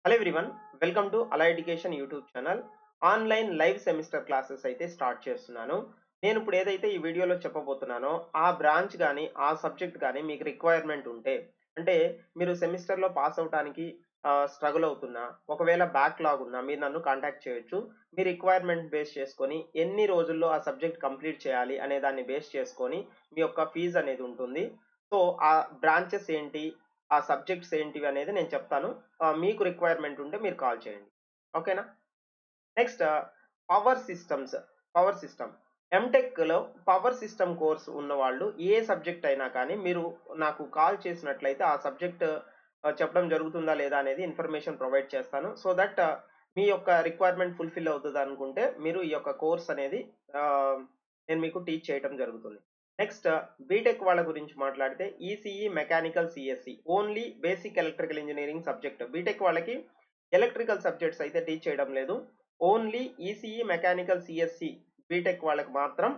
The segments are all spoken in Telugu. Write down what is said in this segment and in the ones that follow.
హలో ఎవ్రీవన్, వెల్కమ్ టు అలా education YouTube channel. Online live semester classes అయితే స్టార్ట్ చేస్తున్నాను. నేను ఇప్పుడు ఏదైతే ఈ వీడియోలో చెప్పబోతున్నానో ఆ బ్రాంచ్ కానీ ఆ సబ్జెక్ట్ కానీ మీకు రిక్వైర్మెంట్ ఉంటే, అంటే మీరు సెమిస్టర్లో పాస్ అవటానికి స్ట్రగుల్ అవుతున్నా, ఒకవేళ బ్యాక్లాగ్ ఉన్నా మీరు నన్ను కాంటాక్ట్ చేయొచ్చు. మీ రిక్వైర్మెంట్ బేస్ చేసుకొని ఎన్ని రోజుల్లో ఆ సబ్జెక్ట్ కంప్లీట్ చేయాలి అనే దాన్ని బేస్ చేసుకొని మీ యొక్క ఫీజు అనేది ఉంటుంది. సో ఆ బ్రాంచెస్ ఏంటి, ఆ సబ్జెక్ట్స్ ఏంటివి అనేది నేను చెప్తాను. మీకు రిక్వైర్మెంట్ ఉంటే మీరు కాల్ చేయండి. ఓకేనా? Next power systems. Power system. ఎంటెక్‌లో పవర్ సిస్టమ్ కోర్స్ ఉన్నవాళ్ళు ఏ సబ్జెక్ట్ అయినా కానీ మీరు నాకు కాల్ చేసినట్లయితే ఆ సబ్జెక్ట్ చెప్పడం జరుగుతుందా లేదా అనేది ఇన్ఫర్మేషన్ ప్రొవైడ్ చేస్తాను. సో దట్ మీ యొక్క రిక్వైర్మెంట్ ఫుల్‌ఫిల్ అవుతదనుకుంటే మీరు ఈ యొక్క కోర్స్ అనేది ఆహ్, నేను మీకు టీచ్ చేయటం జరుగుతుంది. నెక్స్ట్ బీటెక్ వాళ్ళ గురించి మాట్లాడితే ECE, mechanical, CSE only basic electrical engineering subject. BTech వాళ్ళకి ఎలక్ట్రికల్ సబ్జెక్ట్స్ అయితే టీచ్ చేయడం లేదు. Only ECE, mechanical, CSE BTech వాళ్ళకి మాత్రం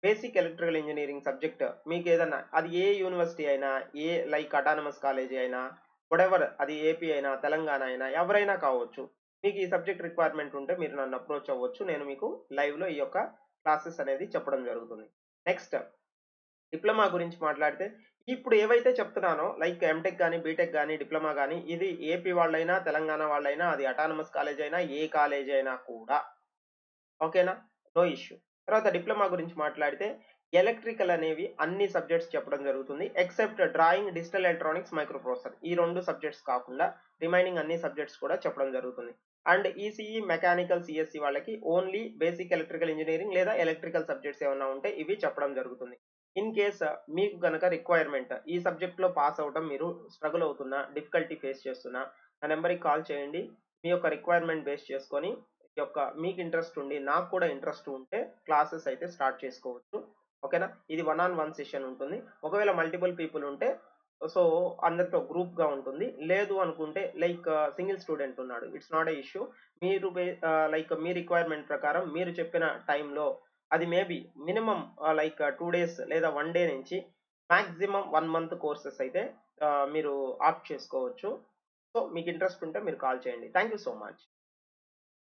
బేసిక్ ఎలక్ట్రికల్ ఇంజినీరింగ్ సబ్జెక్ట్ మీకేదన్నా అది ఏ యూనివర్సిటీ అయినా, ఏ లైక్ అటానమస్ కాలేజీ అయినా, వాటెవర్ అది ఏపీ అయినా, తెలంగాణ అయినా ఎవరైనా కావచ్చు. మీకు ఈ సబ్జెక్ట్ రిక్వైర్మెంట్ ఉంటే మీరు నన్ను అప్రోచ్ అవ్వచ్చు. నేను మీకు లైవ్‌లో ఈ యొక్క క్లాసెస్ అనేది చెప్పడం జరుగుతుంది. నెక్స్ట్ డిప్లొమా గురించి మాట్లాడితే, ఇప్పుడు ఏవైతే చెప్తున్నానో లైక్ ఎంటెక్ గాని, బీటెక్ గాని, డిప్లొమా గాని ఇది ఏపీ వాళ్ళైనా, తెలంగాణ వాళ్ళైనా, అది అటానమస్ కాలేజ్ అయినా, ఏ కాలేజ్ అయినా కూడా ఓకేనా? No issue. తర్వాత డిప్లొమా గురించి మాట్లాడితే, ఎలక్ట్రికల్ అనేవి అన్ని సబ్జెక్ట్స్ చెప్పడం జరుగుతుంది. Except drawing, digital electronics, micro processor. ఈ 2 సబ్జెక్ట్స్ కాకుండా రిమైనింగ్ అన్ని సబ్జెక్ట్స్ కూడా చెప్పడం జరుగుతుంది. అండ్ ఈసీఈ, మెకానికల్, సీఎస్‌సి వాళ్ళకి ఓన్లీ బేసిక్ ఎలక్ట్రికల్ ఇంజినీరింగ్ లేదా ఎలక్ట్రికల్ సబ్జెక్ట్స్ ఏమన్నా ఉంటే ఇవి చెప్పడం జరుగుతుంది. ఇన్ కేస్ మీకు గనక రిక్వైర్మెంట్ ఈ సబ్జెక్ట్‌లో పాస్ అవ్వటం మీరు స్ట్రగుల్ అవుతున్నా, డిఫికల్టీ ఫేస్ చేస్తున్నా, నా నంబర్‌కి కాల్ చేయండి. మీ యొక్క రిక్వైర్మెంట్ బేస్ చేసుకొని మీకు ఇంట్రెస్ట్ ఉండి, నాకు కూడా ఇంట్రెస్ట్ ఉంటే క్లాసెస్ అయితే స్టార్ట్ చేసుకోవచ్చు. ఓకేనా? ఇది వన్ ఆన్ వన్ సెషన్ ఉంటుంది. ఒకవేళ మల్టిపుల్ పీపుల్ ఉంటే సో, అందరితో గ్రూప్‌గా ఉంటుంది. లేదు అనుకుంటే లైక్ సింగిల్ స్టూడెంట్ ఉన్నాడు. It's not a issue. మీరు లైక్ మీ రిక్వైర్మెంట్ ప్రకారం మీరు చెప్పిన టైంలో అది మేబీ మినిమమ్ లైక్ 2 డేస్ లేదా 1 డే నుంచి మాక్సిమం 1 మంత్ కోర్సెస్ అయితే మీరు ఆప్ట్ చేసుకోవచ్చు. సో, మీకు ఇంట్రెస్ట్ ఉంటే మీరు కాల్ చేయండి. Thank you so much.